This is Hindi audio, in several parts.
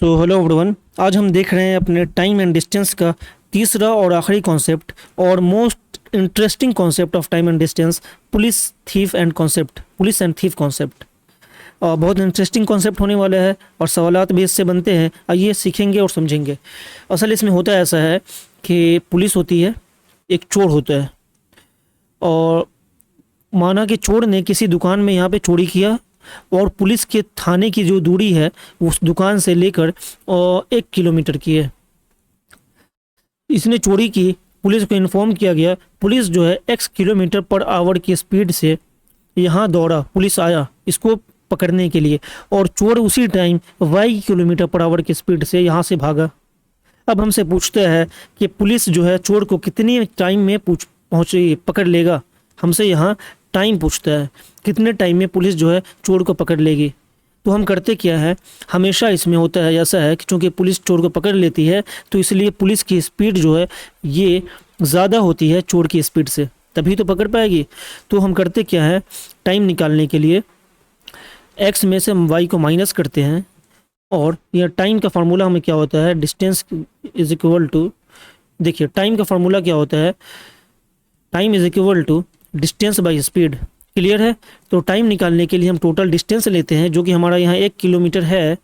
सो हेलो एवरीवन, आज हम देख रहे हैं अपने टाइम एंड डिस्टेंस का तीसरा और आखिरी कॉन्सेप्ट और most interesting concept of time and distance, police thief and concept, police and thief concept. बहुत इंटरेस्टिंग कॉन्सेप्ट होने वाला है और सवालात भी इससे बनते हैं। आइए सीखेंगे और समझेंगे। असल इसमें होता ऐसा है कि पुलिस होती है, एक चोर होता है, और माना कि चोर ने किसी दुकान में यहाँ पे चोरी किया और पुलिस के थाने की जो दूरी है उस दुकान से लेकर 1 किलोमीटर की है। इसने चोरी की, पुलिस को इन्फॉर्म किया गया। पुलिस जो है x किलोमीटर/आवर की स्पीड से यहाँ दौड़ा, पुलिस आया इसको पकड़ने के लिए, और चोर उसी टाइम y किलोमीटर/आवर की स्पीड से यहाँ से भागा। अब हमसे पूछते हैं कि पुलिस जो है चोर को कितने टाइम में पकड़ लेगा। हमसे यहाँ टाइम पूछता है, कितने टाइम में पुलिस जो है चोर को पकड़ लेगी। तो हम करते क्या है, हमेशा इसमें होता है ऐसा है कि चूँकि पुलिस चोर को पकड़ लेती है तो इसलिए पुलिस की स्पीड जो है ये ज़्यादा होती है चोर की स्पीड से, तभी तो पकड़ पाएगी। तो हम करते क्या है, टाइम निकालने के लिए x में से हम y को माइनस करते हैं, और यह टाइम का फार्मूला हमें क्या होता है, डिस्टेंस इज इक्वल टू, देखिए टाइम का फार्मूला क्या होता है, time is equal to distance by speed. Clear है। तो टाइम निकालने के लिए हम टोटल डिस्टेंस लेते हैं जो कि हमारा यहाँ 1 किलोमीटर है,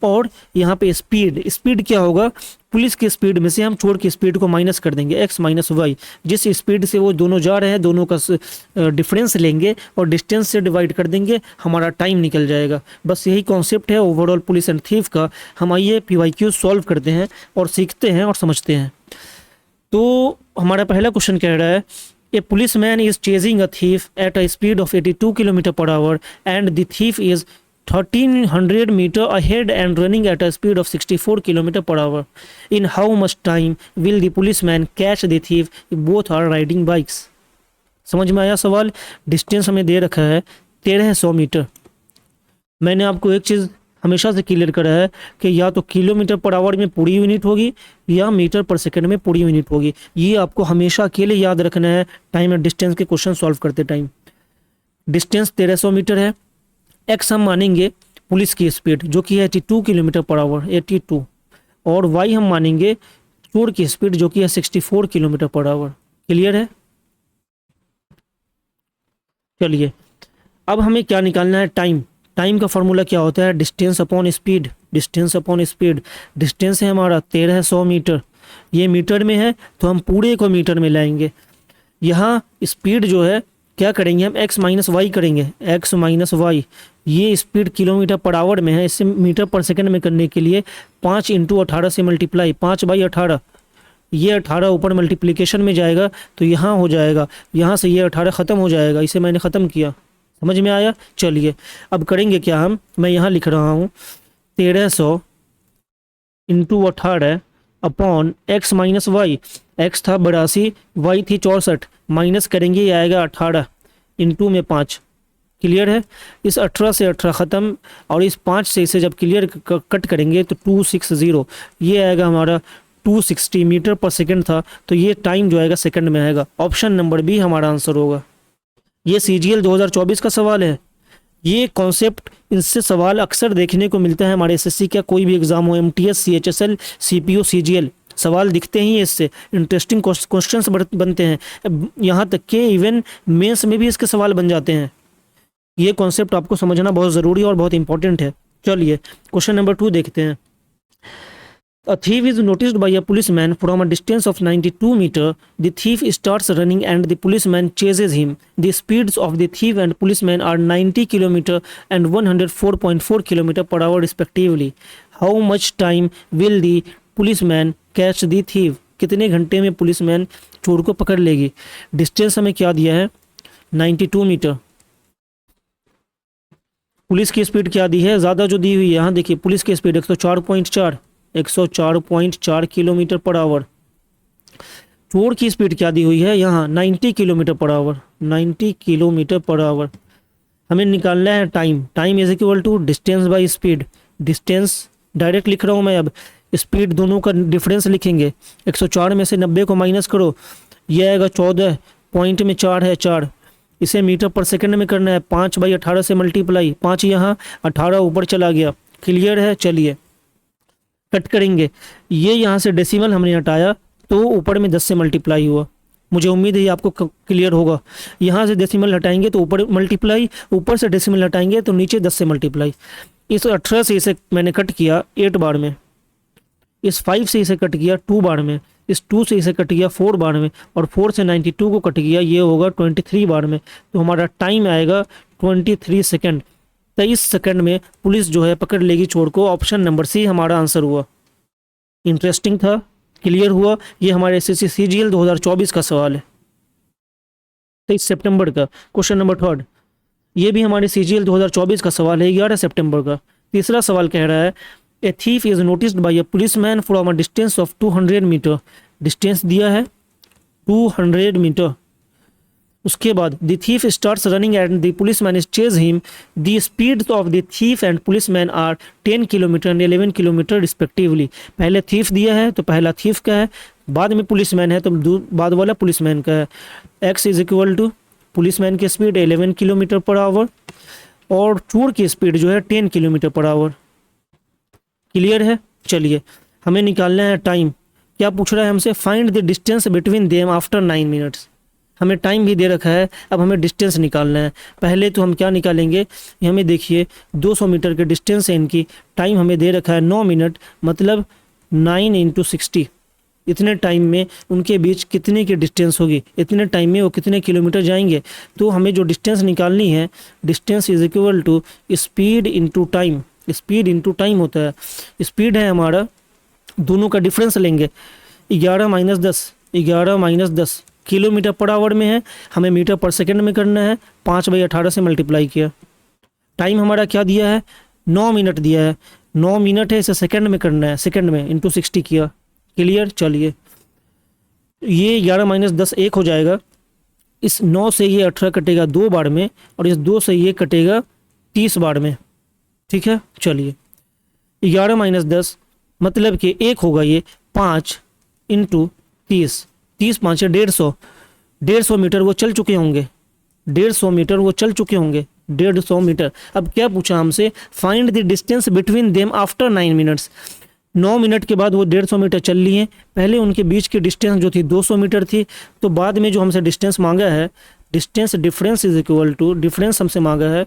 और यहाँ पे स्पीड क्या होगा, पुलिस की स्पीड में से हम चोर की स्पीड को माइनस कर देंगे, x माइनस वाई। जिस स्पीड से वो दोनों जा रहे हैं दोनों का डिफरेंस लेंगे और डिस्टेंस से डिवाइड कर देंगे, हमारा टाइम निकल जाएगा। बस यही कॉन्सेप्ट है ओवरऑल पुलिस एंड थीफ का। हम आइए PYQ सॉल्व करते हैं और सीखते हैं और समझते हैं। तो हमारा पहला क्वेश्चन कह रहा है, A policeman is chasing a thief at a speed of 82 km/h and the thief is 1300 meter ahead and running at a speed of 64 km/h. In how much time will the policeman catch the thief if both are riding bikes? समझ में आया सवाल। डिस्टेंस हमें दे रखा है 1300 मीटर। मैंने आपको एक चीज़ हमेशा से क्लियर करा है कि या तो km/h में पूरी यूनिट होगी या मीटर/सेकंड में पूरी यूनिट होगी। ये आपको हमेशा अकेले याद रखना है टाइम एंड डिस्टेंस के क्वेश्चन सॉल्व करते टाइम। डिस्टेंस 1300 मीटर है, x हम मानेंगे पुलिस की स्पीड जो कि है 82 km/h, 82, और y हम मानेंगे चोर की स्पीड जो कि है 64 km/h। क्लियर है। चलिए अब हमें क्या निकालना है, टाइम का फॉर्मूला क्या होता है, डिस्टेंस अपॉन स्पीड। डिस्टेंस है हमारा 1300 मीटर, ये मीटर में है तो हम पूरे को मीटर में लाएंगे। यहाँ स्पीड जो है क्या करेंगे, हम x माइनस वाई करेंगे, x माइनस वाई। ये स्पीड km/h में है, इससे मीटर/सेकंड में करने के लिए 5 × 18 से मल्टीप्लाई, 5/18, ये 18 ऊपर मल्टीप्लिकेशन में जाएगा तो यहाँ हो जाएगा, यहाँ से ये 18 ख़त्म हो जाएगा, इसे मैंने ख़त्म किया। समझ में आया। चलिए अब करेंगे क्या, मैं यहाँ लिख रहा हूँ 1300 × 18 upon x minus y. x था 82, y थी 64, माइनस करेंगे ये आएगा 18, इंटू में 5। क्लियर है। इस 18 से 18 ख़त्म और इस 5 से इसे जब क्लियर कट करेंगे तो 260, ये आएगा हमारा 260 मीटर/सेकंड था, तो ये टाइम जो आएगा सेकंड में आएगा। ऑप्शन नंबर बी हमारा आंसर होगा। ये CGL 2024 का सवाल है। ये कॉन्सेप्ट, इनसे सवाल अक्सर देखने को मिलता है हमारे SSC का कोई भी एग्जाम हो, MTS, CHSL, CPO, CGL, सवाल दिखते ही इससे इंटरेस्टिंग क्वेश्चंस बनते हैं। यहाँ तक कि इवन मेंस में भी इसके सवाल बन जाते हैं। ये कॉन्सेप्ट आपको समझना बहुत ज़रूरी और बहुत इंपॉर्टेंट है। चलिए क्वेश्चन नंबर 2 देखते हैं। A thief is noticed by a policeman from a distance of 92 meters. The thief starts running and the policeman chases him. The speeds of the thief and policeman are 90 km and 104.4 km/h respectively. How much time will the policeman catch the thief? कितने घंटे में पुलिसमैन चोर को पकड़ लेगी। डिस्टेंस हमें क्या दिया है, 92 मीटर। पुलिस की स्पीड क्या दी है, ज़्यादा जो दी हुई है, यहाँ देखिए पुलिस की स्पीड 104.4 km/h। चोर की स्पीड क्या दी हुई है यहाँ, 90 km/h, 90 km/h। हमें निकालना है time is equal to distance by speed. Distance direct लिख रहा हूँ मैं, अब स्पीड दोनों का डिफरेंस लिखेंगे। 104 में से 90 को माइनस करो, ये आएगा 14, पॉइंट में 4 है 4, इसे मीटर/सेकंड में करना है, 5/18 से मल्टीप्लाई, 5 यहाँ 18 ऊपर चला गया। क्लियर है। चलिए कट करेंगे, ये यहाँ से डेसिमल हमने हटाया तो ऊपर में 10 से मल्टीप्लाई हुआ। मुझे उम्मीद है ये आपको क्लियर होगा। यहाँ से डेसिमल हटाएंगे तो ऊपर मल्टीप्लाई, ऊपर से डेसिमल हटाएंगे तो नीचे 10 से मल्टीप्लाई। इस 18 से इसे मैंने कट किया 8 बार में, इस 5 से इसे कट किया 2 बार में, इस 2 से इसे कट किया 4 बार में, और 4 से 92 को कट किया, ये होगा 23 बार में। तो हमारा टाइम आएगा 23 सेकेंड। 23 सेकेंड में पुलिस जो है पकड़ लेगी चोर को। ऑप्शन नंबर सी हमारा आंसर हुआ। इंटरेस्टिंग था, क्लियर हुआ। ये हमारे एसएससी सीजीएल 2024 का सवाल है, 23 सितंबर का। क्वेश्चन नंबर 3, ये भी हमारे सीजीएल 2024 का सवाल है, 11 सितंबर का। तीसरा सवाल कह रहा है a thief is noticed by a policeman from a distance of 200 metre. Distance दिया है 200 मीटर। उसके बाद the thief starts running and the policeman is chase him. The speed of the thief and policeman are 10 kilometre and 11 kilometre respectively. पहले थीफ दिया है तो पहला थीफ का है, बाद में पुलिसमैन है तो बाद वाला पुलिसमैन का है। X is equal to policeman की स्पीड 11 किलोमीटर पर आवर और चोर की स्पीड जो है 10 किलोमीटर पर आवर। क्लियर है। चलिए हमें निकालना है टाइम। क्या पूछ रहा है हमसे? Find the distance between them after 9 minutes. हमें टाइम भी दे रखा है, अब हमें डिस्टेंस निकालना है। पहले तो हम क्या निकालेंगे, ये हमें देखिए 200 मीटर के डिस्टेंस है इनकी। टाइम हमें दे रखा है 9 मिनट, मतलब 9 × 60। इतने टाइम में उनके बीच कितने की डिस्टेंस होगी, इतने टाइम में वो कितने किलोमीटर जाएंगे। तो हमें जो डिस्टेंस निकालनी है, distance is equal to speed into time. Speed into time होता है। स्पीड है हमारा, दोनों का डिफरेंस लेंगे, 11 - 10 किलोमीटर पर आवर में है, हमें मीटर पर सेकंड में करना है। 5/18 से मल्टीप्लाई किया। टाइम हमारा क्या दिया है? 9 मिनट दिया है। 9 मिनट है, इसे सेकंड में करना है, सेकंड में इंटू 60 किया। क्लियर। चलिए ये 11 - 10 1 हो जाएगा। इस 9 से ये 18 कटेगा 2 बार में, और इस 2 से ये कटेगा 30 बार में। ठीक है। चलिए 11 - 10 मतलब कि 1 होगा, ये 5 × 30, 30 × 5 = 150। 150 मीटर वो चल चुके होंगे, 150 मीटर वो चल चुके होंगे, 150 मीटर। अब क्या पूछा हमसे? Find the distance between them after 9 minutes. 9 minute के बाद वो 150 मीटर चल लिए। पहले उनके बीच की डिस्टेंस जो थी 200 मीटर थी, तो बाद में जो हमसे डिस्टेंस मांगा है, distance difference is equal to, difference हमसे मांगा है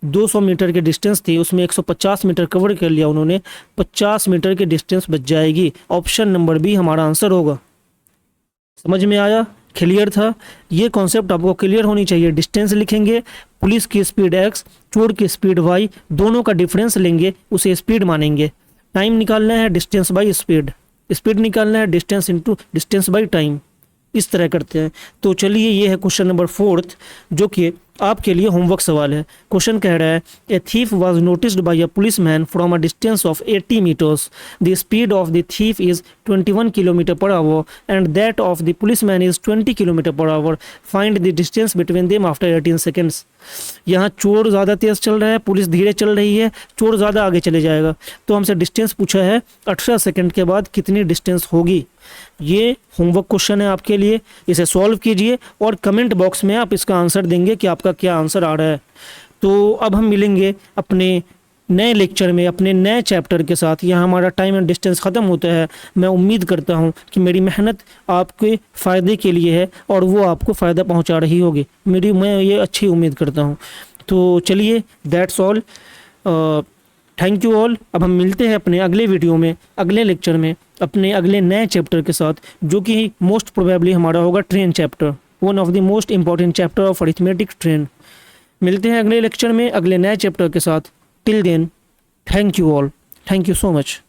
200 मीटर की डिस्टेंस थी, उसमें 150 मीटर कवर कर लिया उन्होंने, 50 मीटर की डिस्टेंस बच जाएगी। ऑप्शन नंबर बी हमारा आंसर होगा। समझ में आया? क्लियर था? ये कॉन्सेप्ट आपको क्लियर होनी चाहिए। डिस्टेंस लिखेंगे, पुलिस की स्पीड x, चोर की स्पीड y, दोनों का डिफरेंस लेंगे, उसे स्पीड मानेंगे। टाइम निकालना है डिस्टेंस बाई स्पीड, स्पीड निकालना है distance into distance by time. इस तरह करते हैं। तो चलिए ये है क्वेश्चन नंबर 4, जो कि आपके लिए होमवर्क सवाल है। क्वेश्चन कह रहा है a thief was noticed by a policeman from a distance of 80 metres. The speed of the thief is 21 kilometre per hour and that of the policeman is 20 kilometre per hour. Find the distance between them after 18 seconds. यहाँ चोर ज़्यादा तेज़ चल रहा है, पुलिस धीरे चल रही है, चोर ज़्यादा आगे चले जाएगा। तो हमसे डिस्टेंस पूछा है 18 सेकेंड के बाद कितनी डिस्टेंस होगी। ये होमवर्क क्वेश्चन है आपके लिए, इसे सॉल्व कीजिए और कमेंट बॉक्स में आप इसका आंसर देंगे कि आपका क्या आंसर आ रहा है। तो अब हम मिलेंगे अपने नए लेक्चर में, अपने नए चैप्टर के साथ। यहाँ हमारा टाइम एंड डिस्टेंस ख़त्म होता है। मैं उम्मीद करता हूँ कि मेरी मेहनत आपके फ़ायदे के लिए है और वो आपको फ़ायदा पहुँचा रही होगी, मैं ये अच्छी उम्मीद करता हूँ। तो चलिए, that's all, thank you all. अब हम मिलते हैं अपने अगले वीडियो में, अगले लेक्चर में, अपने अगले नए चैप्टर के साथ, जो कि मोस्ट प्रोबेबली हमारा होगा train chapter, one of the most important chapter of arithmetic train. मिलते हैं अगले लेक्चर में अगले नए चैप्टर के साथ। Till then, thank you all, thank you so much.